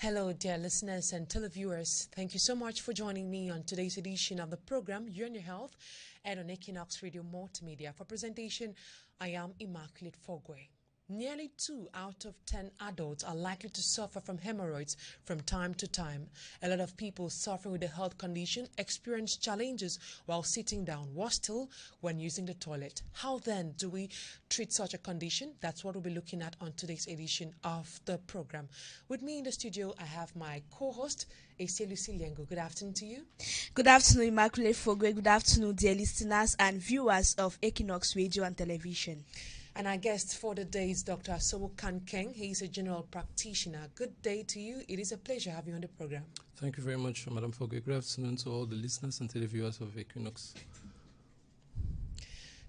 Hello, dear listeners and televiewers. Thank you so much for joining me on today's edition of the program, You and Your Health, and on Equinoxe Radio Multimedia. For presentation, I am Immaculate Fogwe. Nearly 2 out of 10 adults are likely to suffer from hemorrhoids from time to time. A lot of people suffering with the health condition experience challenges while sitting down, worse still when using the toilet. How then do we treat such a condition? That's what we'll be looking at on today's edition of the program. With me in the studio, I have my co-host, Lucy Liengo. Good afternoon to you. Good afternoon, Immaculate Fogwe. Good afternoon, dear listeners and viewers of Equinoxe Radio and Television. And our guest for the day is Dr. Aucun. He is a general practitioner. Good day to you. It is a pleasure having you on the program. Thank you very much, Madam Fogwe. Good afternoon to all the listeners and televiewers of Equinoxe.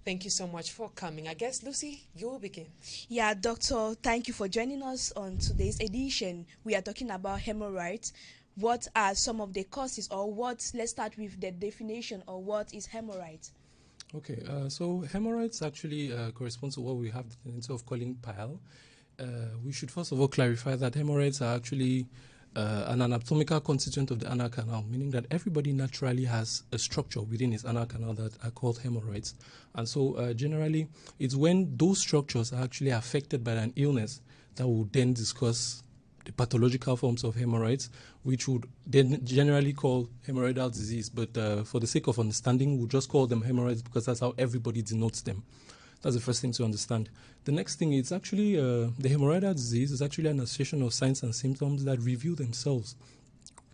Thank you so much for coming. I guess, Lucy, you will begin. Yeah, Doctor, thank you for joining us on today's edition. We are talking about hemorrhoids. What are some of the causes, or let's start with the definition of what is hemorrhoids. Okay, so hemorrhoids actually corresponds to what we have the tendency of calling pile. We should first of all clarify that hemorrhoids are actually an anatomical constituent of the anal canal, meaning that everybody naturally has a structure within his anal canal that are called hemorrhoids. And so generally, it's when those structures are actually affected by an illness that we'll then discuss the pathological forms of hemorrhoids, which would then generally call hemorrhoidal disease. But for the sake of understanding, we'll just call them hemorrhoids because that's how everybody denotes them. That's the first thing to understand. The next thing is actually the hemorrhoidal disease is actually an association of signs and symptoms that reveal themselves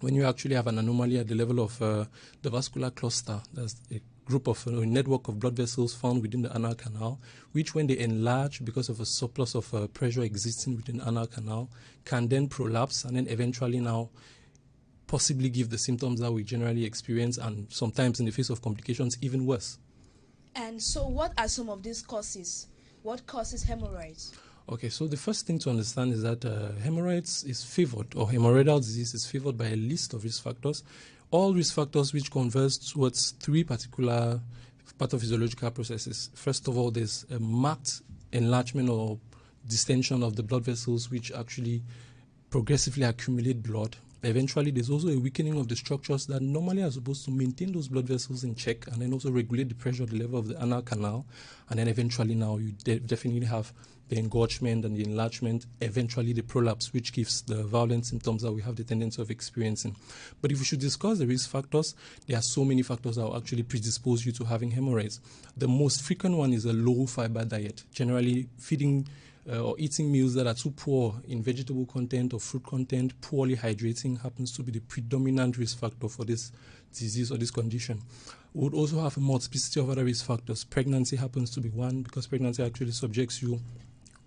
when you actually have an anomaly at the level of the vascular cluster. That's a group of a network of blood vessels found within the anal canal, which when they enlarge because of a surplus of pressure existing within the anal canal, can then prolapse and then eventually now possibly give the symptoms that we generally experience, and sometimes in the face of complications even worse. And so what are some of these causes? What causes hemorrhoids? Okay, so the first thing to understand is that hemorrhoids is favored, or hemorrhoidal disease is favored by a list of risk factors. All risk factors which converge towards 3 particular pathophysiological processes. First of all, there's a marked enlargement or distension of the blood vessels which actually progressively accumulate blood. Eventually, there's also a weakening of the structures that normally are supposed to maintain those blood vessels in check and then also regulate the pressure at the level of the anal canal. And then eventually now you definitely have the engorgement and the enlargement, eventually the prolapse, which gives the violent symptoms that we have the tendency of experiencing. But if we should discuss the risk factors, there are so many factors that will actually predispose you to having hemorrhoids. The most frequent one is a low-fiber diet, generally feeding or eating meals that are too poor in vegetable content or fruit content. Poorly hydrating happens to be the predominant risk factor for this disease or this condition. We would also have a multiplicity of other risk factors. Pregnancy happens to be one, because pregnancy actually subjects you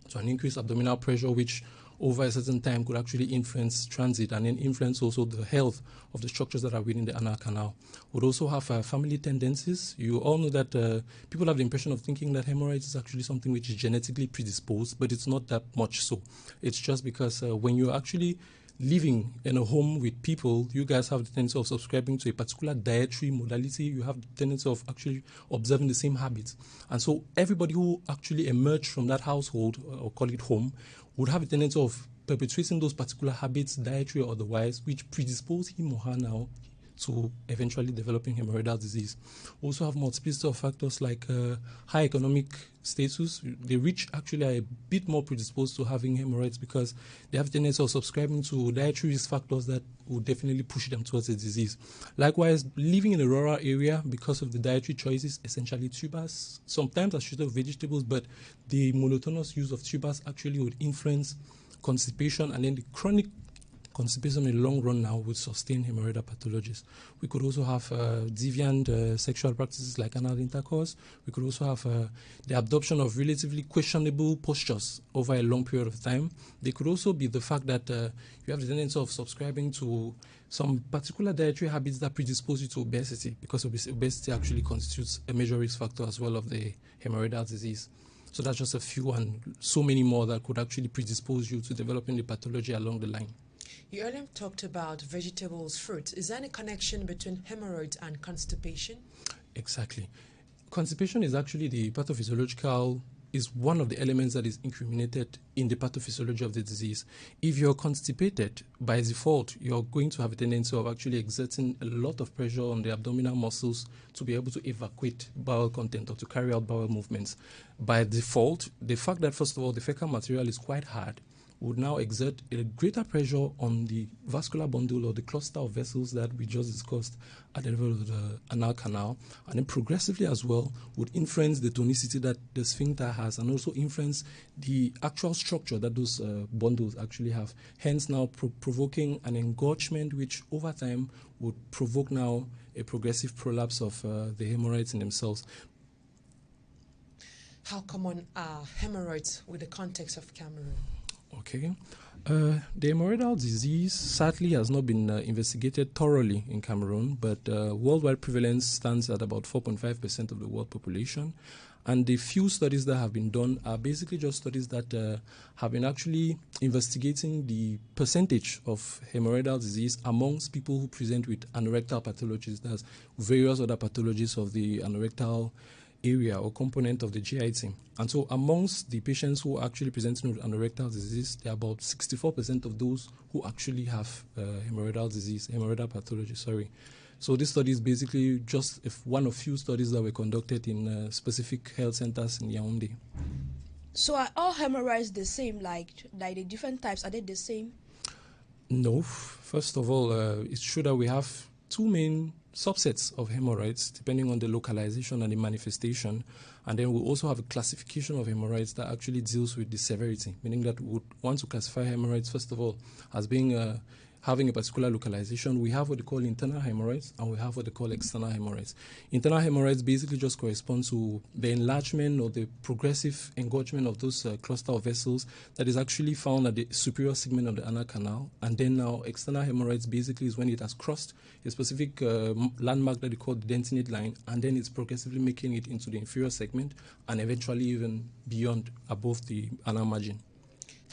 to an increased abdominal pressure, which over a certain time could actually influence transit and then influence also the health of the structures that are within the anal canal. We'd also have family tendencies. You all know that people have the impression of thinking that hemorrhoids is actually something which is genetically predisposed, but it's not that much so. It's just because when you're actually living in a home with people, you guys have the tendency of subscribing to a particular dietary modality. You have the tendency of actually observing the same habits. And so everybody who actually emerged from that household, or call it home, would have a tendency of perpetuating those particular habits, dietary or otherwise, which predispose him or her now to eventually developing hemorrhoidal disease. We also have multiplicity of factors like high economic status. The rich actually are a bit more predisposed to having hemorrhoids because they have the tendency of subscribing to dietary risk factors that will definitely push them towards the disease. Likewise, living in a rural area, because of the dietary choices, essentially tubers, sometimes associated with vegetables, but the monotonous use of tubers actually would influence constipation, and then the chronic constipation in the long run now would sustain hemorrhoidal pathologies. We could also have deviant sexual practices like anal intercourse. We could also have the adoption of relatively questionable postures over a long period of time. They could also be the fact that you have the tendency of subscribing to some particular dietary habits that predispose you to obesity, because obesity actually constitutes a major risk factor as well of the hemorrhoidal disease. So that's just a few, and so many more that could actually predispose you to developing the pathology along the line. You earlier talked about vegetables, fruits. Is there any connection between hemorrhoids and constipation? Exactly. Constipation is actually the pathophysiological is one of the elements that is incriminated in the pathophysiology of the disease. If you're constipated, by default, you're going to have a tendency of actually exerting a lot of pressure on the abdominal muscles to be able to evacuate bowel content or to carry out bowel movements. By default, the fact that, first of all, the fecal material is quite hard would now exert a greater pressure on the vascular bundle or the cluster of vessels that we just discussed at the level of the anal canal, and then progressively as well would influence the tonicity that the sphincter has and also influence the actual structure that those bundles actually have, hence now provoking an engorgement which over time would provoke now a progressive prolapse of the hemorrhoids in themselves. How common are hemorrhoids with the context of Cameroon? Okay. The hemorrhoidal disease sadly has not been investigated thoroughly in Cameroon, but worldwide prevalence stands at about 4.5% of the world population. And the few studies that have been done are basically just studies that have been actually investigating the percentage of hemorrhoidal disease amongst people who present with anorectal pathologies, that's various other pathologies of the anorectal area or component of the GIT. And so amongst the patients who are actually presenting with anorectal disease, there are about 64% of those who actually have hemorrhoidal pathology, So this study is basically just one of few studies that were conducted in specific health centers in Yaoundé. So are all hemorrhoids the same, like the different types, are they the same? No. First of all, it's true that we have two main subsets of hemorrhoids depending on the localization and the manifestation, and then we'll also have a classification of hemorrhoids that actually deals with the severity, meaning that we would want to classify hemorrhoids first of all as being having a particular localization. We have what they call internal hemorrhoids and we have what they call external hemorrhoids. Internal hemorrhoids basically just correspond to the enlargement or the progressive engorgement of those cluster of vessels that is actually found at the superior segment of the anal canal. And then now external hemorrhoids basically is when it has crossed a specific landmark that they call the dentinate line, and then it's progressively making it into the inferior segment and eventually even beyond above the anal margin.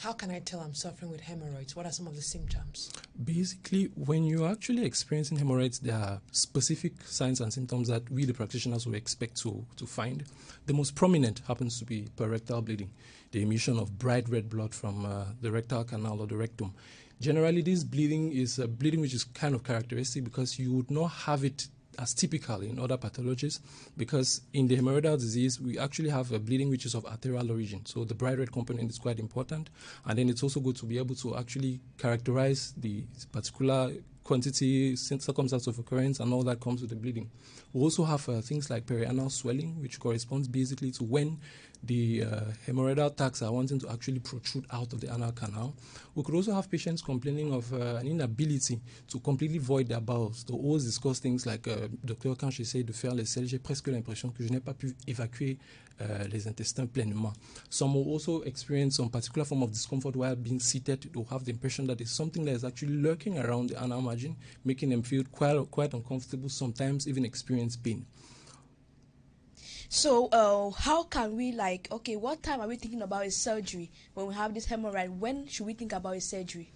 How can I tell I'm suffering with hemorrhoids? What are some of the symptoms? Basically, when you're actually experiencing hemorrhoids, there are specific signs and symptoms that we, the practitioners, will expect to find. The most prominent happens to be perectal bleeding, the emission of bright red blood from the rectal canal or the rectum. Generally, this bleeding is a bleeding which is kind of characteristic because you would not have it as typical in other pathologies, because in the hemorrhoidal disease, we actually have a bleeding which is of arterial origin. So the bright red component is quite important. And then it's also good to be able to actually characterize the particular quantity, circumstance of occurrence, and all that comes with the bleeding. We also have things like perianal swelling, which corresponds basically to when the hemorrhoidal sacs are wanting to actually protrude out of the anal canal. We could also have patients complaining of an inability to completely void their bowels. To always discuss things like, docteur, quand j'essaie de faire les selles, j'ai presque l'impression que je n'ai pas pu évacuer les intestins pleinement. Some will also experience some particular form of discomfort while being seated. They'll have the impression that there's something that is actually lurking around the anal margin, making them feel quite uncomfortable, sometimes even experience pain. So how can we, what time are we thinking about a surgery when we have this hemorrhoid? When should we think about a surgery?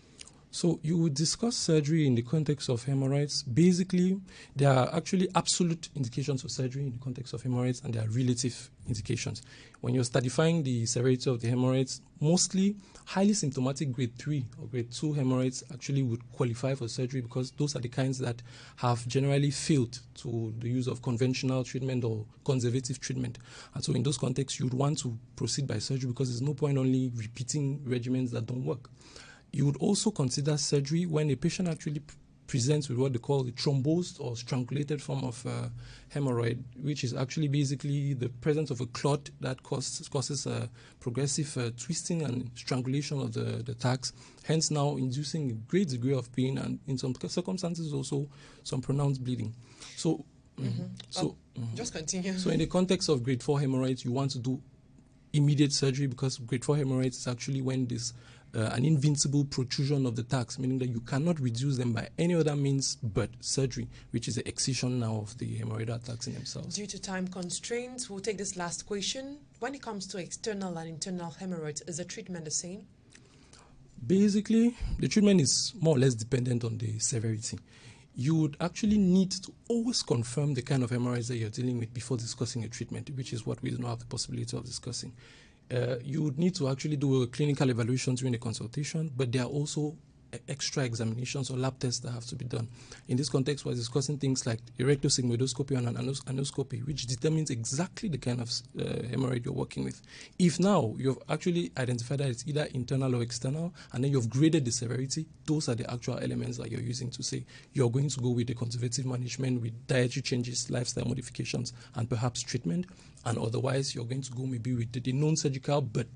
So you would discuss surgery in the context of hemorrhoids. Basically, there are actually absolute indications of surgery in the context of hemorrhoids, and there are relative indications. When you're stratifying the severity of the hemorrhoids, mostly highly symptomatic grade 3 or grade 2 hemorrhoids actually would qualify for surgery, because those are the kinds that have generally failed to the use of conventional treatment or conservative treatment. And so in those contexts, you'd want to proceed by surgery, because there's no point only repeating regimens that don't work. You would also consider surgery when a patient actually presents with what they call a thrombosed or strangulated form of hemorrhoid, which is actually basically the presence of a clot that causes a progressive twisting and strangulation of the sacs, hence now inducing a great degree of pain and in some circumstances also some pronounced bleeding. So, just continue. So in the context of grade 4 hemorrhoids, you want to do immediate surgery, because grade 4 hemorrhoids is actually when this an invincible protrusion of the sacs, meaning that you cannot reduce them by any other means but surgery, which is the excision now of the hemorrhoidal sacs in themselves. Due to time constraints, we'll take this last question. When it comes to external and internal hemorrhoids, is the treatment the same? Basically, the treatment is more or less dependent on the severity. You would actually need to always confirm the kind of hemorrhoids that you're dealing with before discussing a treatment, which is what we do not have the possibility of discussing. you would need to actually do a clinical evaluation during the consultation, but there are also extra examinations or lab tests that have to be done. In this context, we're discussing things like erectosigmoidoscopy and an anoscopy, which determines exactly the kind of hemorrhoid you're working with. If now you've actually identified that it's either internal or external, and then you've graded the severity, those are the actual elements that you're using to say you're going to go with the conservative management with dietary changes, lifestyle modifications, and perhaps treatment, and otherwise you're going to go maybe with the non-surgical but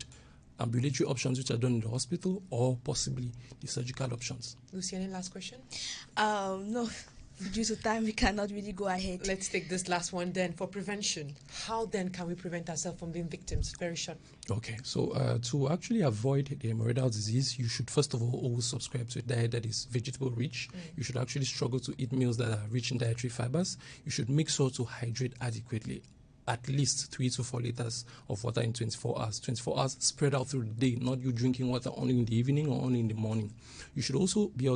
ambulatory options which are done in the hospital, or possibly the surgical options. Lucy, any last question? No, due to time we cannot really go ahead. Let's take this last one then. For prevention, how then can we prevent ourselves from being victims? Very short. Okay, so to actually avoid the hemorrhoidal disease, you should first of all always subscribe to a diet that is vegetable rich. You should actually struggle to eat meals that are rich in dietary fibers. You should make sure to hydrate adequately, at least 3 to 4 liters of water in 24 hours. 24 hours spread out through the day, not you drinking water only in the evening or only in the morning. You should also be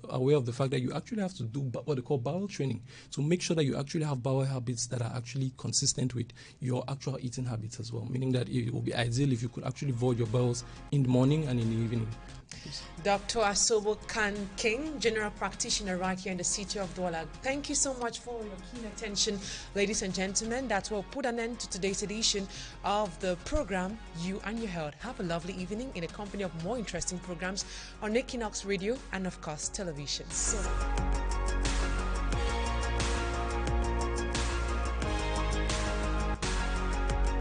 aware of the fact that you actually have to do what they call bowel training to make sure that you actually have bowel habits that are actually consistent with your actual eating habits as well, meaning that it will be ideal if you could actually void your bowels in the morning and in the evening. Dr. Asobo Khan King, general practitioner right here in the city of Douala. Thank you so much for your keen attention, ladies and gentlemen. That will put an end to today's edition of the program You and Your Health. Have a lovely evening in the company of more interesting programs on Equinoxe Radio and, of course, television. So